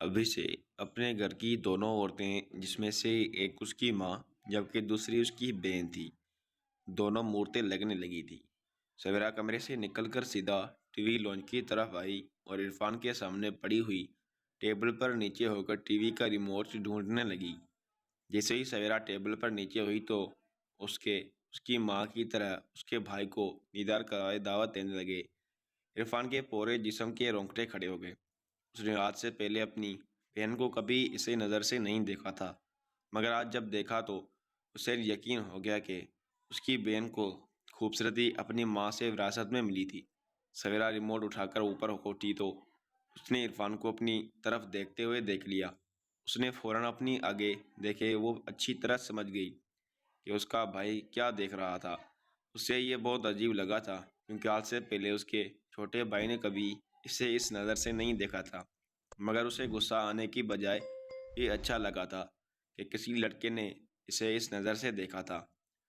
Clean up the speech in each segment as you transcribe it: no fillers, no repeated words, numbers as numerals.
ابھی سے اپنے گھر کی دونوں عورتیں، جس میں سے ایک اس کی ماں جبکہ دوسری اس کی بہن تھی، دونوں مورتیں لگنے لگی تھی۔ سویرا کمرے سے نکل کر سیدھا ٹی وی لانچ کی طرف آئی اور عرفان کے سامنے پڑی ہوئی ٹیبل پر نیچے ہو کر ٹی وی کا ریموٹ ڈھونڈنے لگی۔ جیسے ہی سویرا ٹیبل پر نیچے ہوئی تو اس کی ماں کی طرح اس کے بھائی کو دیدار کرائے دعوت دینے لگے۔ عرفان کے پورے جسم کے رونگٹے کھڑے ہو گئے۔ اس نے آج سے پہلے اپنی بہن کو کبھی اسے نظر سے نہیں دیکھا تھا، مگر آج جب دیکھا تو اسے یقین ہو گیا کہ اس کی بہن کو خوبصورتی اپنی ماں سے وراثت میں ملی تھی۔ سویرا ریموٹ اٹھا کر اوپر اٹھی تو اس نے عرفان کو اپنی طرف دیکھتے ہوئے دیکھ لیا۔ اس نے فوراً اپنی آگے دیکھے وہ اچھی طرح سمجھ گئی کہ اس کا بھائی کیا دیکھ رہا تھا۔ اسے یہ بہت عجیب لگا تھا کیونکہ آج سے پہلے اس کے چھوٹے بھائی نے کبھی اسے اس نظر سے نہیں دیکھا تھا، مگر اسے غصہ آنے کی بجائے یہ اچھا لگا تھا کہ کسی لڑکے نے اسے اس نظر سے دیکھا تھا۔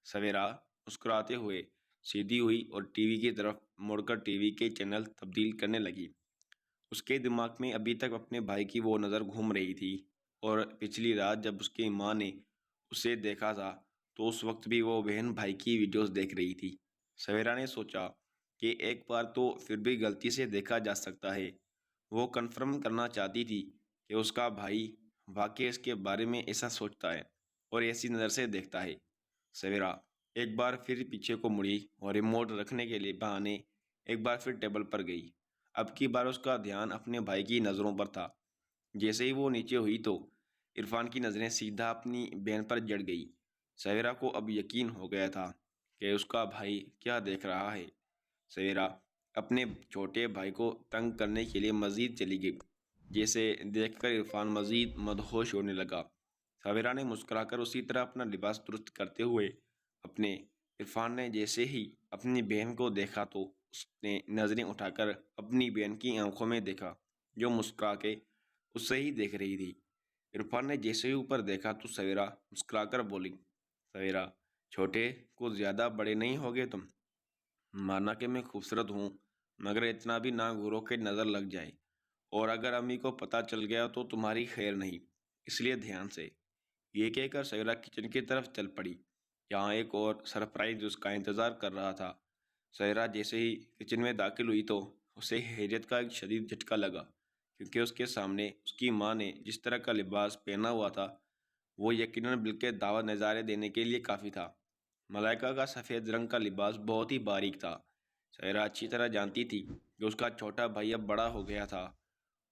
سویرا مسکراتے ہوئے سیدھی ہوئی اور ٹی وی کی طرف مڑ کر ٹی وی کے چینل تبدیل کرنے لگی۔ اس کے دماغ میں ابھی تک اپنے بھائی کی وہ نظر گھوم رہی تھی، اور پچھلی رات جب اس کی ماں نے اسے دیکھا تھا تو اس وقت بھی وہ بہن بھائی کی ویڈیوز دیکھ رہی تھی۔ سویرا نے سوچا کہ ایک بار تو پھر بھی غلطی سے دیکھا جا سکتا ہے۔ وہ کنفرم کرنا چاہتی تھی کہ اس کا بھائی واقعی اس کے بارے میں ایسا سوچتا ہے اور ایسی نظر سے دیکھتا ہے۔ سویرا ایک بار پھر پیچھے کو مڑی اور ریموٹ رکھنے کے لیے بہانے ایک بار پھر ٹیبل پر گئی۔ اب کی بار اس کا دھیان اپنے بھائی کی نظروں پر تھا۔ جیسے ہی وہ نیچے ہوئی تو عرفان کی نظریں سیدھا اپنی بہن پر جڑ گئی۔ سویرا کو اب یقین ہو گیا تھا کہ اس کا بھائی کیا دیکھ رہا ہے۔ سویرا اپنے چھوٹے بھائی کو تنگ کرنے کے لیے مزید چلی گئی، جیسے دیکھ کر عرفان مزید مدہوش ہونے لگا۔ سویرا نے مسکرا کر اسی طرح اپنا لباس درست کرتے ہوئے عرفان نے جیسے ہی اپنی بہن کو دیکھا تو اس نے نظریں اٹھا کر اپنی بہن کی آنکھوں میں دیکھا جو مسکرا کے اس سے ہی دیکھ رہی تھی۔ عرفان نے جیسے ہی اوپر دیکھا تو سویرا مسکرا کر بولی، سویرا چھوٹے کچھ زیادہ بڑے نہیں ہوگے تم؟ مانا کہ میں خوبصورت ہوں، مگر اتنا بھی نہ گورو کے نظر لگ جائے، اور اگر امی کو پتہ چل گیا تو تمہاری خیر نہیں، اس لیے دھیان سے۔ یہ کہہ کر سویرا کچن کی طرف چل پڑی، یہاں ایک اور سرپرائز اس کا انتظار کر رہا تھا۔ سویرا جیسے ہی کچن میں داخل ہوئی تو اسے حیرت کا ایک شدید جھٹکا لگا، کیونکہ اس کے سامنے اس کی ماں نے جس طرح کا لباس پہنا ہوا تھا وہ یقیناً بلکہ دعوت نظارے دینے کے لیے کافی تھا۔ ملائکہ کا سفید رنگ کا لباس بہت ہی باریک تھا۔ سویرا اچھی طرح جانتی تھی کہ اس کا چھوٹا بھائی اب بڑا ہو گیا تھا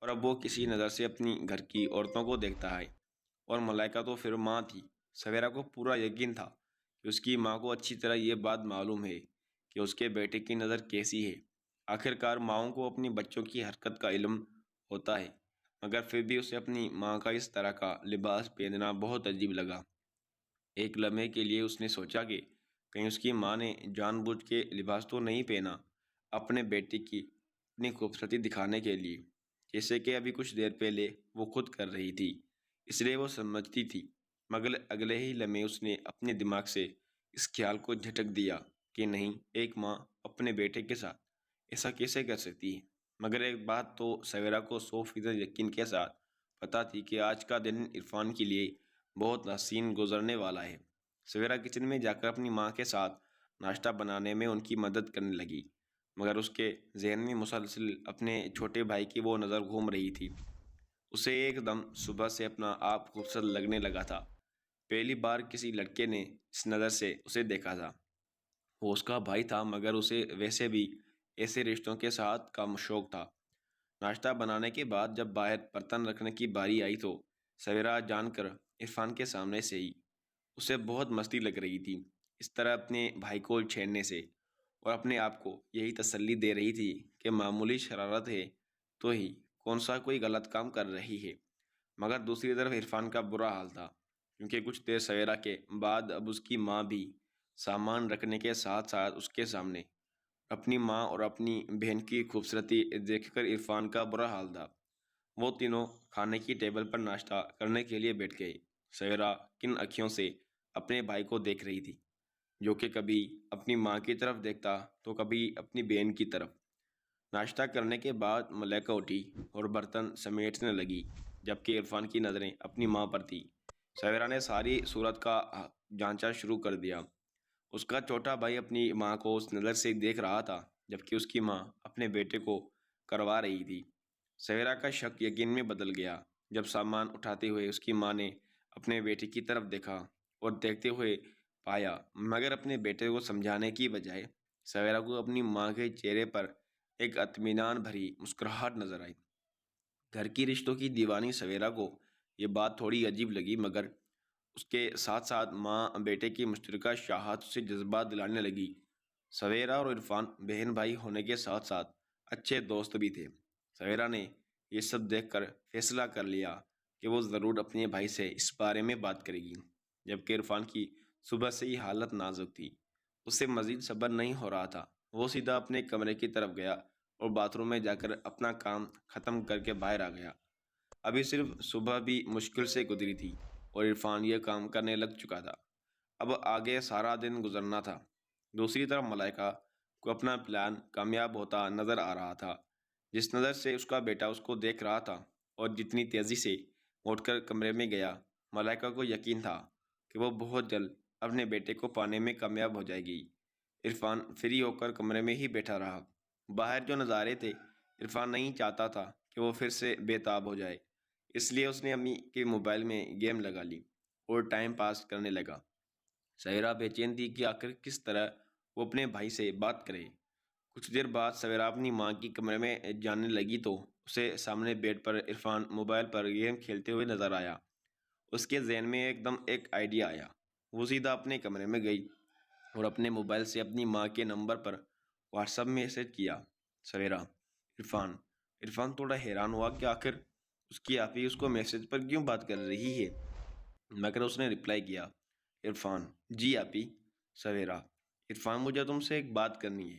اور اب وہ کسی نظر سے اپنی گھر کی عورتوں کو دیکھتا ہے، اور ملائکہ تو پھر ماں تھی۔ سویرا کو پورا یقین تھا کہ اس کی ماں کو اچھی طرح یہ بات معلوم ہے کہ اس کے بیٹے کی نظر کیسی ہے۔ آخرکار ماؤں کو اپنی بچوں کی حرکت کا علم ہوتا ہے، مگر پھر بھی اسے اپنی ماں کا اس طرح کا لباس پہننا بہت عجیب لگا۔ ایک لمحے کے لیے اس نے سوچا کہ کہیں اس کی ماں نے جان بوجھ کے لباس تو نہیں پہنا اپنے بیٹے کی اپنی خوبصورتی دکھانے کے لیے، جیسے کہ ابھی کچھ دیر پہلے وہ خود کر رہی تھی۔ اس لیے وہ سمجھتی تھی، مگر اگلے ہی لمحے اس نے اپنے دماغ سے اس خیال کو جھٹک دیا کہ نہیں، ایک ماں اپنے بیٹے کے ساتھ ایسا کیسے کر سکتی ہے۔ مگر ایک بات تو سویرا کو 100% یقین کے ساتھ پتہ تھی کہ آج کا دن عرفان کے لیے بہت حسین گزرنے والا ہے۔ سویرا کچن میں جا کر اپنی ماں کے ساتھ ناشتہ بنانے میں ان کی مدد کرنے لگی، مگر اس کے ذہن میں مسلسل اپنے چھوٹے بھائی کی وہ نظر گھوم رہی تھی۔ اسے ایک دم صبح سے اپنا آپ خوبصورت لگنے لگا تھا۔ پہلی بار کسی لڑکے نے اس نظر سے اسے دیکھا تھا۔ وہ اس کا بھائی تھا، مگر اسے ویسے بھی ایسے رشتوں کے ساتھ کا شوق تھا۔ ناشتہ بنانے کے بعد جب باہر برتن رکھنے کی باری آئی تو سویرا جان کر عرفان کے سامنے سے ہی اسے بہت مستی لگ رہی تھی۔ اس طرح اپنے بھائی کو چھیڑنے سے اور اپنے آپ کو یہی تسلی دے رہی تھی کہ معمولی شرارت ہے تو ہی کون سا کوئی غلط کام کر رہی ہے۔ مگر دوسری طرف عرفان کا برا حال تھا، کیونکہ کچھ دیر سویرا کے بعد اب اس کی ماں بھی سامان رکھنے کے ساتھ ساتھ اس کے سامنے اپنی ماں اور اپنی بہن کی خوبصورتی دیکھ کر عرفان کا برا حال تھا۔ وہ تینوں کھانے کی ٹیبل پر ناشتہ کرنے کے لیے بیٹھ گئے۔ سویرا کن اکھیوں سے اپنے بھائی کو دیکھ رہی تھی، جو کہ کبھی اپنی ماں کی طرف دیکھتا تو کبھی اپنی بہن کی طرف۔ ناشتہ کرنے کے بعد ملائکہ اٹھی اور برتن سمیٹنے لگی۔ جبکہ عرفان کی نظریں اپنی ماں پر تھی۔ سویرا نے ساری صورت کا جانچنا شروع کر دیا۔ اس کا چھوٹا بھائی اپنی ماں کو اس نظر سے دیکھ رہا تھا جبکہ اس کی ماں اپنے بیٹے کو کروا رہی تھی۔ سویرا کا شک یقین میں بدل گیا جب سامان اٹھاتے ہوئے اس کی ماں نے اپنے بیٹے کی طرف دیکھا اور دیکھتے ہوئے پایا، مگر اپنے بیٹے کو سمجھانے کی بجائے سویرا کو اپنی ماں کے چہرے پر ایک اطمینان بھری مسکراہٹ نظر آئی۔ گھر کی رشتوں کی دیوانی سویرا کو یہ بات تھوڑی عجیب لگی، مگر اس کے ساتھ ساتھ ماں بیٹے کی مشترکہ چاہت اسے جذبات دلانے لگی۔ سویرا اور عرفان بہن بھائی ہونے کے ساتھ ساتھ اچھے دوست بھی تھے۔ سویرا نے یہ سب دیکھ کر فیصلہ کر لیا کہ وہ ضرور اپنے بھائی سے اس بارے میں بات کرے گی، جبکہ عرفان کی صبح سے ہی حالت نازک تھی۔ اس سے مزید صبر نہیں ہو رہا تھا۔ وہ سیدھا اپنے کمرے کی طرف گیا اور باتھ روم میں جا کر اپنا کام ختم کر کے باہر آ گیا۔ ابھی صرف صبح بھی مشکل سے گزری تھی اور عرفان یہ کام کرنے لگ چکا تھا۔ اب آگے سارا دن گزرنا تھا۔ دوسری طرف ملائکہ کو اپنا پلان کامیاب ہوتا نظر آ رہا تھا۔ جس نظر سے اس کا بیٹا اس کو دیکھ رہا تھا اور جتنی تیزی سے اٹھ کر کمرے میں گیا، ملائکہ کو یقین تھا کہ وہ بہت جلد اپنے بیٹے کو پانے میں کامیاب ہو جائے گی۔ عرفان فری ہو کر کمرے میں ہی بیٹھا رہا۔ باہر جو نظارے تھے، عرفان نہیں چاہتا تھا کہ وہ پھر سے بے تاب ہو جائے، اس لیے اس نے امی کے موبائل میں گیم لگا لی اور ٹائم پاس کرنے لگا۔ سویرا بے چین تھی کہ آخر کس طرح وہ اپنے بھائی سے بات کرے۔ کچھ دیر بعد سویرا اپنی ماں کی کمرے میں جانے لگی تو اسے سامنے بیڈ پر عرفان موبائل پر گیم کھیلتے ہوئے نظر آیا۔ اس کے ذہن میں ایک دم ایک آئیڈیا آیا۔ وہ سیدھا اپنے کمرے میں گئی اور اپنے موبائل سے اپنی ماں کے نمبر پر واٹس ایپ میسج کیا: سویرا، عرفان۔ عرفان تھوڑا حیران ہوا کہ آخر اس کی آپی اس کو میسج پر کیوں بات کر رہی ہے، مگر اس نے رپلائی کیا: عرفان: جی آپی۔ سویرا: عرفان، مجھے تم سے ایک بات کرنی ہے۔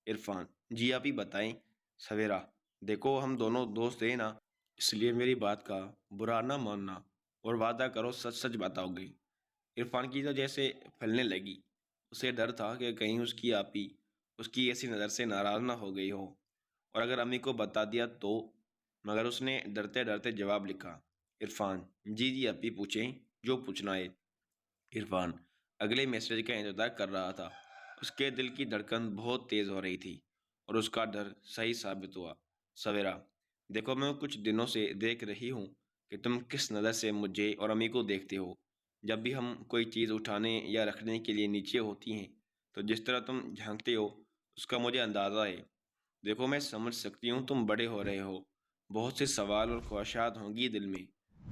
عرفان: جی آپی، بتائیں۔ سویرا: دیکھو، ہم دونوں دوست ہیں نا، اس لیے میری بات کا برا نہ ماننا اور وعدہ کرو سچ سچ بتاؤ گے۔ عرفان کی تو جیسے پھیلنے لگی۔ اسے ڈر تھا کہ کہیں اس کی آپی اس کی ایسی نظر سے ناراض نہ ہو گئی ہو اور اگر امی کو بتا دیا تو، مگر اس نے ڈرتے ڈرتے جواب لکھا: عرفان: جی جی آپی، پوچھیں جو پوچھنا ہے۔ عرفان اگلے میسج کا انتظار کر رہا تھا۔ اس کے دل کی دھڑکن بہت تیز ہو رہی تھی اور اس کا ڈر صحیح ثابت ہوا۔ سویرا: دیکھو، میں کچھ دنوں سے دیکھ رہی ہوں کہ تم کس نظر سے مجھے اور امی کو دیکھتے ہو۔ جب بھی ہم کوئی چیز اٹھانے یا رکھنے کے لیے نیچے ہوتی ہیں تو جس طرح تم جھانکتے ہو اس کا مجھے اندازہ ہے۔ دیکھو، میں سمجھ سکتی ہوں تم بڑے ہو رہے ہو، بہت سے سوال اور خواہشات ہوں گی دل میں،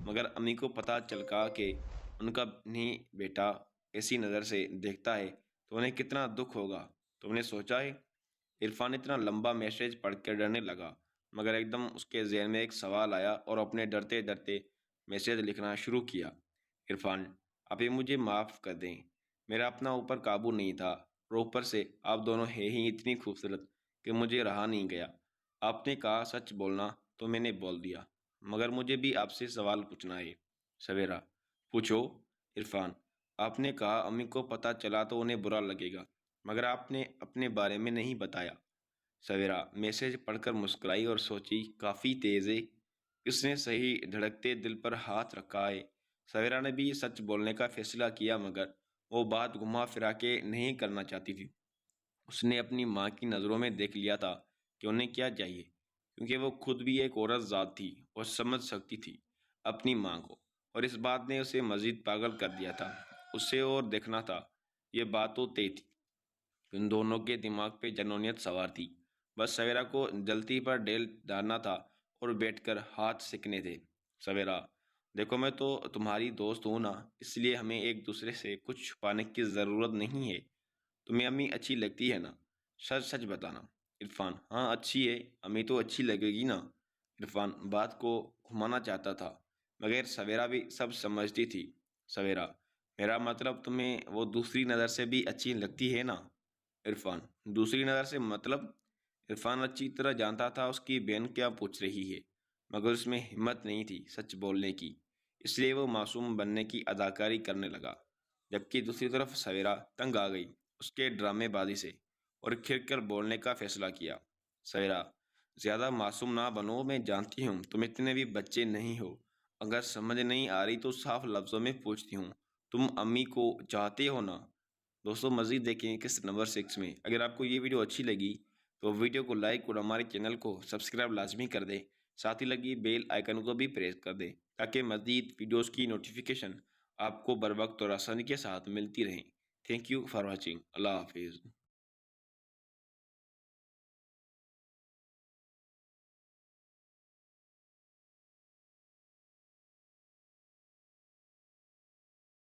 مگر امی کو پتہ چلکا کہ ان کا نہیں بیٹا ایسی نظر سے دیکھتا ہے تو انہیں کتنا دکھ ہوگا، تم نے سوچا ہے؟ عرفان اتنا لمبا میسج پڑھ کر ڈرنے لگا، مگر ایک دم اس کے ذہن میں ایک سوال آیا اور اپنے ڈرتے ڈرتے میسج لکھنا شروع کیا: عرفان: آپ یہ مجھے معاف کر دیں، میرا اپنا اوپر قابو نہیں تھا، اور اوپر سے آپ دونوں ہیں ہی اتنی خوبصورت کہ مجھے رہا نہیں گیا۔ آپ نے کہا سچ بولنا تو میں نے بول دیا، مگر مجھے بھی آپ سے سوال پوچھنا ہے۔ سویرا: پوچھو۔ عرفان: آپ نے کہا امی کو پتہ چلا تو انہیں برا لگے گا، مگر آپ نے اپنے بارے میں نہیں بتایا۔ سویرا میسج پڑھ کر مسکرائی اور سوچی کافی تیز ہے، اس نے صحیح دھڑکتے دل پر ہاتھ رکھا ہے۔ سویرا نے بھی سچ بولنے کا فیصلہ کیا، مگر وہ بات گھما پھرا کے نہیں کرنا چاہتی تھی۔ اس نے اپنی ماں کی نظروں میں دیکھ لیا تھا کہ انہیں کیا چاہیے، کیونکہ وہ خود بھی ایک عورت ذات تھی اور سمجھ سکتی تھی اپنی ماں کو، اور اس بات نے اسے مزید پاگل کر دیا تھا۔ اسے اور دیکھنا تھا۔ یہ بات تو طے تھی، ان دونوں کے دماغ پہ جنونیت سوار تھی، بس سویرا کو جلتی پر ڈیل ڈالنا تھا اور بیٹھ کر ہاتھ سیکنے تھے۔ سویرا: دیکھو، میں تو تمہاری دوست ہوں نا، اس لیے ہمیں ایک دوسرے سے کچھ چھپانے کی ضرورت نہیں ہے۔ تمہیں امی اچھی لگتی ہے نا؟ سچ سچ بتانا۔ عرفان: ہاں اچھی ہے، امی تو اچھی لگے گی نا۔ عرفان بات کو گھمانا چاہتا تھا، مگر سویرا بھی سب سمجھتی تھی۔ سویرا: میرا مطلب تمہیں وہ دوسری نظر سے بھی اچھی لگتی ہے نا؟ عرفان: دوسری نظر سے مطلب؟ عرفان اچھی طرح جانتا تھا اس کی بہن کیا پوچھ رہی ہے، مگر اس میں ہمت نہیں تھی سچ بولنے کی، اس لیے وہ معصوم بننے کی اداکاری کرنے لگا۔ جبکہ دوسری طرف سویرا تنگ آ گئی اس کے ڈرامے بازی سے اور کھل کر بولنے کا فیصلہ کیا: سویرا: زیادہ معصوم نہ بنو، میں جانتی ہوں تم اتنے بھی بچے نہیں ہو، اگر سمجھ نہیں آ رہی تو صاف لفظوں میں پوچھتی ہوں، تم امی کو چاہتے ہو نا؟ دوستوں مزید دیکھیں قسط نمبر 6 میں۔ اگر آپ کو یہ ویڈیو اچھی لگی تو ویڈیو کو لائک اور ہمارے چینل کو سبسکرائب لازمی کر دیں، ساتھ ہی لگی بیل آئیکن کو بھی پریس کر دیں تاکہ مزید ویڈیوز کی نوٹیفیکیشن آپ کو بر وقت اور آسانی کے ساتھ ملتی رہیں۔ Thank you for watching. اللہ حافظ۔